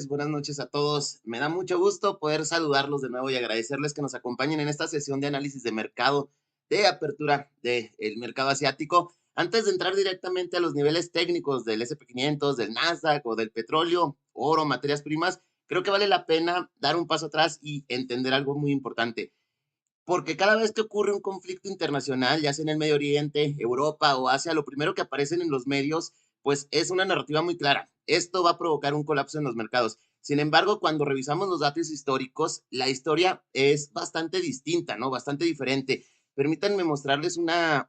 Buenas noches a todos. Me da mucho gusto poder saludarlos de nuevo y agradecerles que nos acompañen en esta sesión de análisis de mercado de apertura del mercado asiático. Antes de entrar directamente a los niveles técnicos del S&P 500, del Nasdaq o del petróleo, oro, materias primas, creo que vale la pena dar un paso atrás y entender algo muy importante. Porque cada vez que ocurre un conflicto internacional, ya sea en el Medio Oriente, Europa o Asia, lo primero que aparecen en los medios, pues es una narrativa muy clara. Esto va a provocar un colapso en los mercados. Sin embargo, cuando revisamos los datos históricos, la historia es bastante distinta, ¿no? Bastante diferente. Permítanme mostrarles una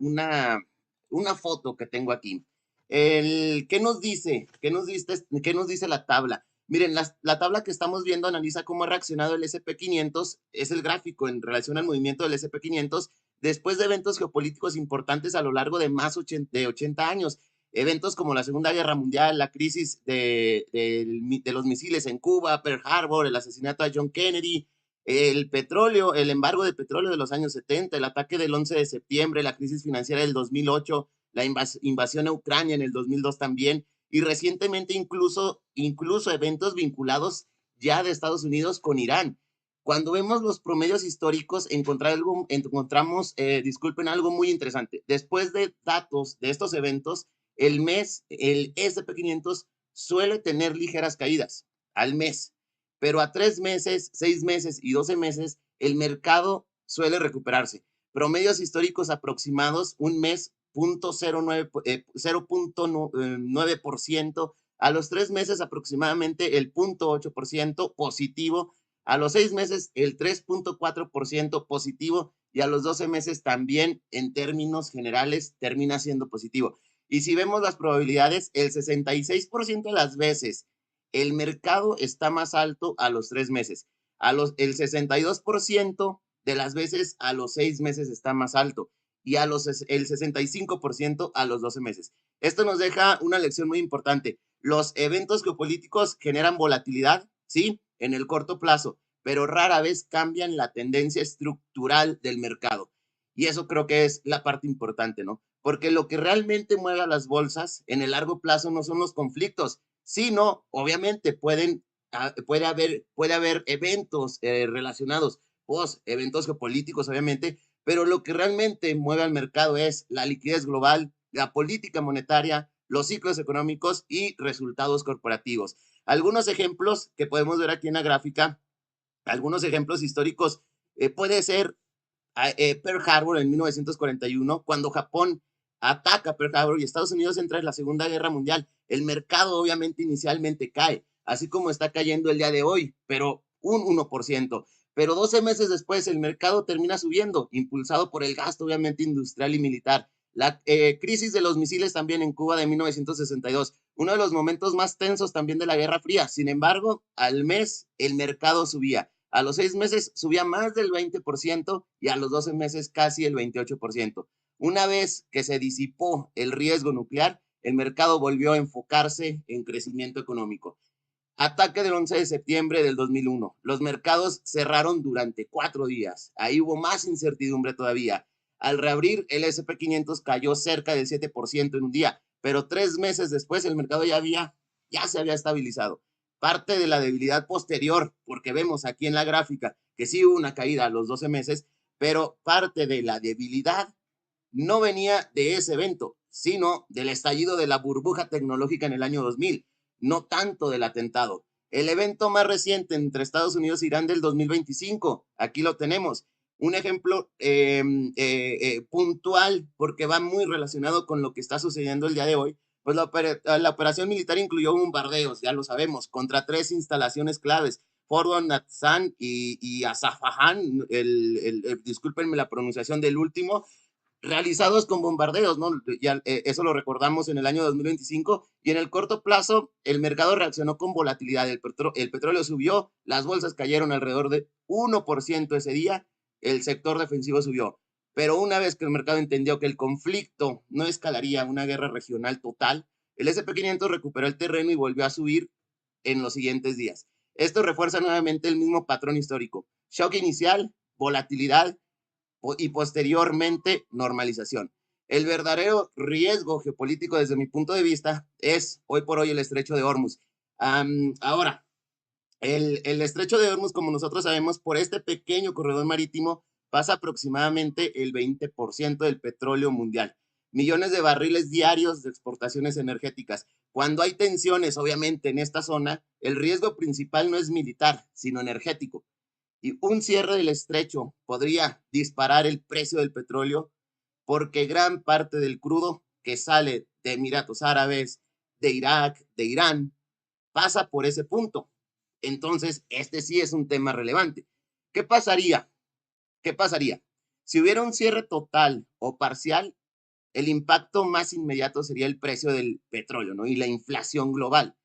foto que tengo aquí. ¿Qué nos dice? ¿Qué nos dice la tabla? Miren, la tabla que estamos viendo analiza cómo ha reaccionado el S&P 500, es el gráfico en relación al movimiento del S&P 500 después de eventos geopolíticos importantes a lo largo de más de 80 años. Eventos como la Segunda Guerra Mundial, la crisis de los misiles en Cuba, Pearl Harbor, el asesinato a John Kennedy, el petróleo, el embargo de petróleo de los años 70, el ataque del 11 de septiembre, la crisis financiera del 2008, la invasión a Ucrania en el 2002 también, y recientemente incluso eventos vinculados ya de Estados Unidos con Irán. Cuando vemos los promedios históricos, encontramos, disculpen, algo muy interesante. Después de datos de estos eventos, el S&P 500 suele tener ligeras caídas al mes, pero a 3 meses, 6 meses y 12 meses, el mercado suele recuperarse. Promedios históricos aproximados, un mes 0.9%, a los 3 meses aproximadamente el 0.8% positivo, a los 6 meses el 3.4% positivo y a los 12 meses también en términos generales termina siendo positivo. Y si vemos las probabilidades, el 66% de las veces el mercado está más alto a los 3 meses, el 62% de las veces a los 6 meses está más alto y el 65% a los 12 meses. Esto nos deja una lección muy importante. Los eventos geopolíticos generan volatilidad, sí, en el corto plazo, pero rara vez cambian la tendencia estructural del mercado. Y eso creo que es la parte importante, ¿no? Porque lo que realmente mueve a las bolsas en el largo plazo no son los conflictos, sino, obviamente, puede haber eventos relacionados, eventos geopolíticos, obviamente, pero lo que realmente mueve al mercado es la liquidez global, la política monetaria, los ciclos económicos y resultados corporativos. Algunos ejemplos que podemos ver aquí en la gráfica, algunos ejemplos históricos, puede ser Pearl Harbor en 1941, cuando Japón ataca Pearl Harbor y Estados Unidos entra en la Segunda Guerra Mundial. El mercado obviamente inicialmente cae, así como está cayendo el día de hoy, pero un 1%. Pero 12 meses después el mercado termina subiendo, impulsado por el gasto obviamente industrial y militar. La crisis de los misiles también en Cuba de 1962, uno de los momentos más tensos también de la Guerra Fría. Sin embargo, al mes el mercado subía. A los 6 meses subía más del 20% y a los 12 meses casi el 28%. Una vez que se disipó el riesgo nuclear, el mercado volvió a enfocarse en crecimiento económico. Ataque del 11 de septiembre del 2001. Los mercados cerraron durante 4 días. Ahí hubo más incertidumbre todavía. Al reabrir, el S&P 500 cayó cerca del 7% en un día, pero 3 meses después el mercado ya se había estabilizado. Parte de la debilidad posterior, porque vemos aquí en la gráfica que sí hubo una caída a los 12 meses, pero parte de la debilidad no venía de ese evento, sino del estallido de la burbuja tecnológica en el año 2000, no tanto del atentado. El evento más reciente entre Estados Unidos e Irán del 2025, aquí lo tenemos. Un ejemplo puntual, porque va muy relacionado con lo que está sucediendo el día de hoy, pues la operación militar incluyó bombardeos, ya lo sabemos, contra 3 instalaciones claves, Fordo, Natshan y Asafahan, discúlpenme la pronunciación del último, realizados con bombardeos, ¿no? Ya, eso lo recordamos en el año 2025 y en el corto plazo el mercado reaccionó con volatilidad, el petróleo subió, las bolsas cayeron alrededor de 1% ese día, el sector defensivo subió, pero una vez que el mercado entendió que el conflicto no escalaría a una guerra regional total, el S&P 500 recuperó el terreno y volvió a subir en los siguientes días. Esto refuerza nuevamente el mismo patrón histórico, shock inicial, volatilidad y posteriormente normalización. El verdadero riesgo geopolítico desde mi punto de vista es hoy por hoy el estrecho de Hormuz. Ahora, El estrecho de Hormuz, como nosotros sabemos, por este pequeño corredor marítimo pasa aproximadamente el 20% del petróleo mundial. Millones de barriles diarios de exportaciones energéticas. Cuando hay tensiones, obviamente, en esta zona, el riesgo principal no es militar, sino energético. Y un cierre del estrecho podría disparar el precio del petróleo porque gran parte del crudo que sale de Emiratos Árabes, de Irak, de Irán, pasa por ese punto. Entonces, este sí es un tema relevante. ¿Qué pasaría? ¿Qué pasaría? Si hubiera un cierre total o parcial, el impacto más inmediato sería el precio del petróleo, ¿no? Y la inflación global.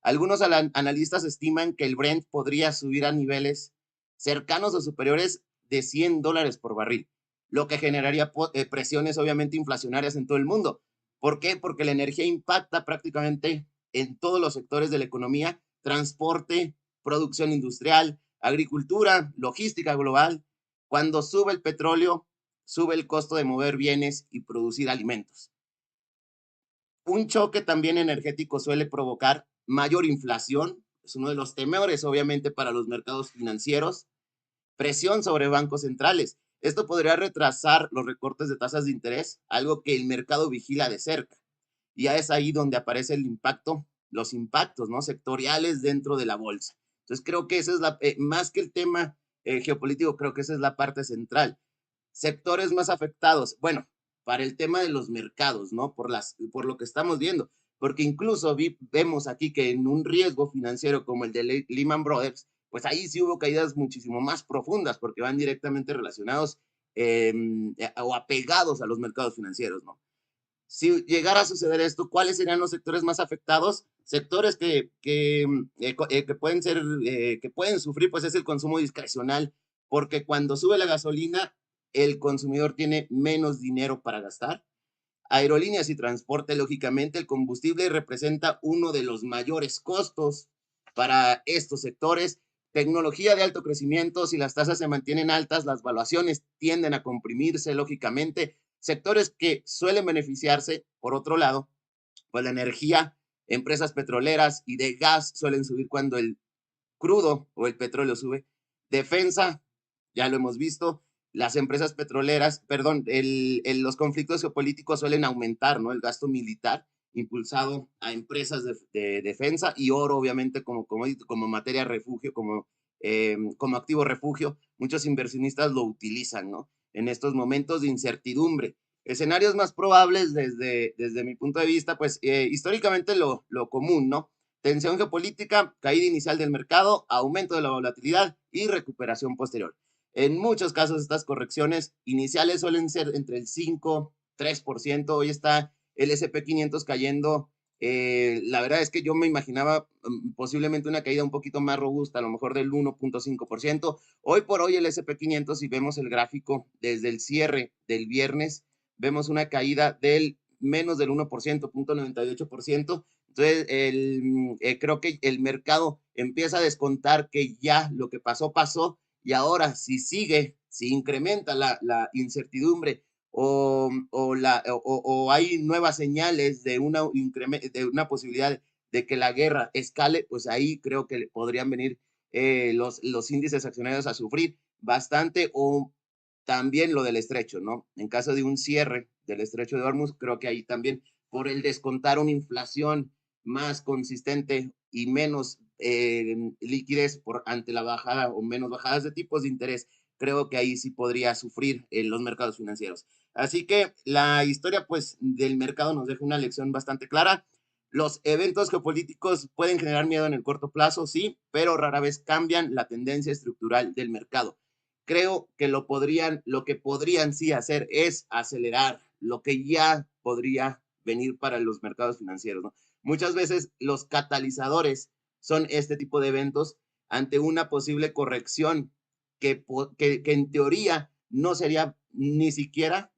Algunos analistas estiman que el Brent podría subir a niveles cercanos o superiores de $100 por barril, lo que generaría presiones obviamente inflacionarias en todo el mundo. ¿Por qué? Porque la energía impacta prácticamente en todos los sectores de la economía: transporte, producción industrial, agricultura, logística global. Cuando sube el petróleo, sube el costo de mover bienes y producir alimentos. Un choque también energético suele provocar mayor inflación, es uno de los temores obviamente para los mercados financieros, presión sobre bancos centrales. Esto podría retrasar los recortes de tasas de interés, algo que el mercado vigila de cerca. Y ya es ahí donde aparece el impacto, los impactos, ¿no?, sectoriales dentro de la bolsa. Entonces creo que esa es más que el tema geopolítico, creo que esa es la parte central. Sectores más afectados, bueno, para el tema de los mercados, ¿no? Por lo que estamos viendo, porque incluso vemos aquí que en un riesgo financiero como el de Lehman Brothers, pues ahí sí hubo caídas muchísimo más profundas porque van directamente relacionados o apegados a los mercados financieros, ¿no? Si llegara a suceder esto, ¿cuáles serían los sectores más afectados? Sectores que pueden ser, que pueden sufrir, pues es el consumo discrecional, porque cuando sube la gasolina, el consumidor tiene menos dinero para gastar. Aerolíneas y transporte, lógicamente, el combustible representa uno de los mayores costos para estos sectores. Tecnología de alto crecimiento, si las tasas se mantienen altas, las valuaciones tienden a comprimirse, lógicamente. Sectores que suelen beneficiarse, por otro lado, pues la energía, empresas petroleras y de gas suelen subir cuando el crudo o el petróleo sube. Defensa, ya lo hemos visto, las empresas petroleras, perdón, los conflictos geopolíticos suelen aumentar, ¿no? El gasto militar impulsado a empresas de defensa y oro, obviamente, como materia refugio, como activo refugio. Muchos inversionistas lo utilizan, ¿no? En estos momentos de incertidumbre. Escenarios más probables desde mi punto de vista, pues históricamente lo común, ¿no? Tensión geopolítica, caída inicial del mercado, aumento de la volatilidad y recuperación posterior. En muchos casos estas correcciones iniciales suelen ser entre el 5, 3%. Hoy está el SP 500 cayendo. La verdad es que yo me imaginaba posiblemente una caída un poquito más robusta, a lo mejor del 1.5%. Hoy por hoy el SP 500, si vemos el gráfico desde el cierre del viernes, vemos una caída del menos del 1%, 0.98%. Entonces, creo que el mercado empieza a descontar que ya lo que pasó, pasó, y ahora si incrementa la incertidumbre o hay nuevas señales de una posibilidad de que la guerra escale, pues ahí creo que podrían venir los índices accionarios a sufrir bastante, o también lo del estrecho, ¿no? En caso de un cierre del estrecho de Hormuz, creo que ahí también, por el descontar una inflación más consistente y menos liquidez ante la bajada o menos bajadas de tipos de interés, creo que ahí sí podría sufrir los mercados financieros. Así que la historia, pues, del mercado nos deja una lección bastante clara. Los eventos geopolíticos pueden generar miedo en el corto plazo, sí, pero rara vez cambian la tendencia estructural del mercado. Creo que lo que podrían sí hacer es acelerar lo que ya podría venir para los mercados financieros, ¿no? Muchas veces los catalizadores son este tipo de eventos ante una posible corrección que en teoría no sería ni siquiera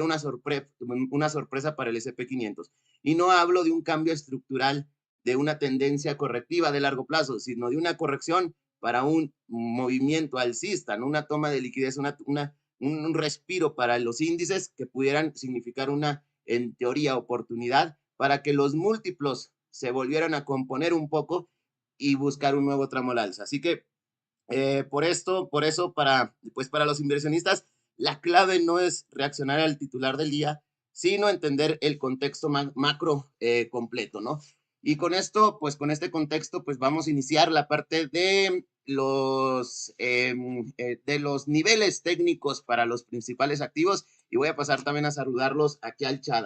una sorpresa para el SP 500. Y no hablo de un cambio estructural, de una tendencia correctiva de largo plazo, sino de una corrección para un movimiento alcista, ¿no? Una toma de liquidez, un respiro para los índices que pudieran significar una, en teoría, oportunidad para que los múltiplos se volvieran a componer un poco y buscar un nuevo tramo al alza. Así que por eso, para los inversionistas, la clave no es reaccionar al titular del día, sino entender el contexto macro completo, ¿no? Y con esto, pues con este contexto, pues vamos a iniciar la parte de los niveles técnicos para los principales activos y voy a pasar también a saludarlos aquí al chat.